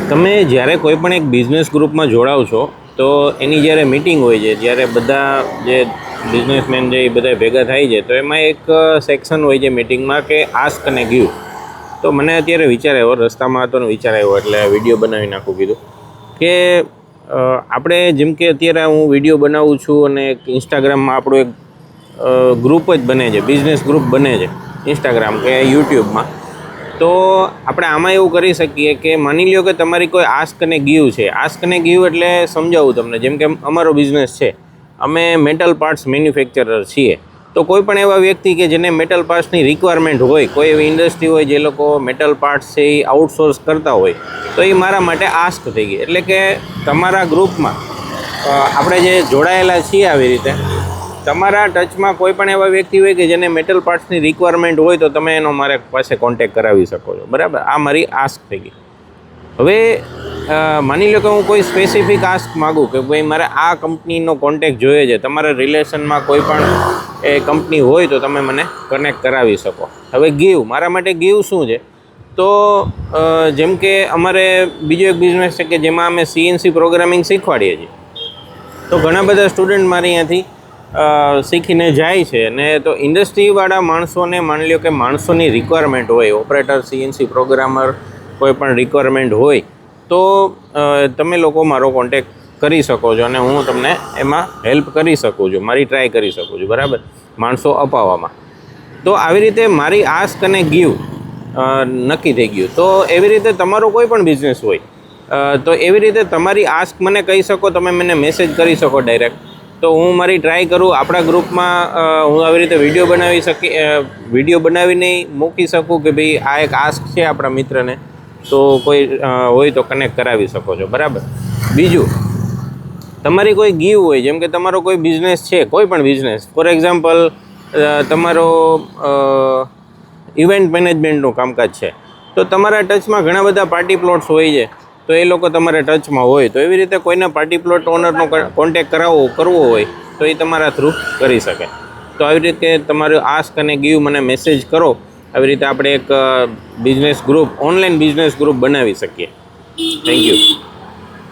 તમે જ્યારે કોઈ પણ એક બિઝનેસ ગ્રુપમાં જોડાવ છો તો એની જ્યારે મીટિંગ હોય છે, જ્યારે બધા જે બિઝનેસમેન છે એ બધા ભેગા થાય છે, તો એમાં એક સેક્શન હોય છે મીટિંગમાં કે આસ્ક અને ગીવ. તો મને અત્યારે વિચાર આવ્યો, રસ્તામાં હતો ને વિચાર આવ્યો એટલે વિડીયો બનાવી નાખું કીધું કે આપણે જેમ કે અત્યારે હું વિડીયો બનાવું છું અને એક ઇન્સ્ટાગ્રામમાં આપણું એક ગ્રુપ જ બને છે, બિઝનેસ ગ્રુપ બને છે ઇન્સ્ટાગ્રામ કે યુટ્યુબમાં. તો આપણે આમાં એવું કરી શકીએ કે માની લ્યો કે તમારી કોઈ આસ્ક અને ગીવ છે. આસ્ક અને ગીવ એટલે સમજાવું તમને, જેમ કે અમારો બિઝનેસ છે, અમે મેટલ પાર્ટ્સ મેન્યુફેક્ચરર છીએ. તો કોઈ પણ એવા વ્યક્તિ કે જેને મેટલ પાર્ટ્સની રિક્વાયરમેન્ટ હોય, કોઈ એવી ઇન્ડસ્ટ્રી હોય જે લોકો મેટલ પાર્ટ્સ છે એ આઉટસોર્સ કરતા હોય, તો એ મારા માટે આસ્ક થઈ ગઈ. એટલે કે તમારા ગ્રુપમાં આપણે જે જોડાયેલા છીએ આવી રીતે તમારા ટચમાં કોઈ પણ એવા વ્યક્તિ હોય કે જેને મેટલ પાર્ટ્સની રિક્વાયરમેન્ટ હોય તો તમે એનો મારા પાસે કોન્ટેક્ટ કરાવી શકો છો. બરાબર, આ મારી આસ્ક થઈ ગઈ. હવે માની લો કે હું કોઈ સ્પેસિફિક આસ્ક માગું કે ભાઈ મારે આ કંપનીનો કોન્ટેક્ટ જોઈએ છે, તમારા રિલેશનમાં કોઈ પણ એ કંપની હોય તો તમે મને કનેક્ટ કરાવી શકો. હવે ગીવ, મારા માટે ગીવ શું છે? તો જેમ કે અમારે બીજો એક બિઝનેસ છે કે જેમાં અમે CNC પ્રોગ્રામિંગ શીખવાડીએ છીએ. તો ઘણા બધા સ્ટુડન્ટ મારી અહીંયાથી શીખીને જાય છે ને. તો ઇન્ડસ્ટ્રીવાળા માણસોને માની લો કે માણસોની રિક્વાયરમેન્ટ હોય, ઓપરેટર, CNC પ્રોગ્રામર, કોઈ પણ રિક્વાયરમેન્ટ હોય તો તમે લોકો મારો કોન્ટેક્ટ કરી શકો છો અને હું તમને એમાં હેલ્પ કરી શકું છું, મારી ટ્રાય કરી શકું છું. બરાબર, માણસો અપાવવામાં. તો આવી રીતે મારી આસ્ક અને ગીવ નક્કી થઈ ગયું. તો એવી રીતે તમારો કોઈ પણ બિઝનેસ હોય તો એવી રીતે તમારી આસ્ક મને કહી શકો, તમે મને મેસેજ કરી શકો ડાયરેક્ટ. તો હું મારી ટ્રાય કરું, આપણા ગ્રુપમાં હું આવી રીતે વિડીયો બનાવીને મૂકી શકું કે ભાઈ આ એક આસ્ક છે આપણા મિત્રને, તો કોઈ હોય તો કનેક્ટ કરાવી શકો છો. બરાબર. બીજું, તમારી કોઈ ગીવ હોય, જેમ કે તમારો કોઈ બિઝનેસ છે, કોઈ પણ બિઝનેસ, ફોર એક્ઝામ્પલ તમારો ઇવેન્ટ મેનેજમેન્ટનું કામકાજ છે, તો તમારા ટચમાં ઘણા બધા પાર્ટી પ્લોટ્સ હોય છે, તો એ લોકો તમારા ટચમાં હોય, તો એવી રીતે કોઈને પાર્ટી પ્લોટ ઓનરનો કોન્ટેક્ટ કરવો હોય તો એ તમારા થ્રુ કરી શકે. તો આવી રીતે તમારું આસ્ક અને ગીવ મને મેસેજ કરો. આવી રીતે આપણે એક business group, online business group બનાવી શકીએ. Thank you.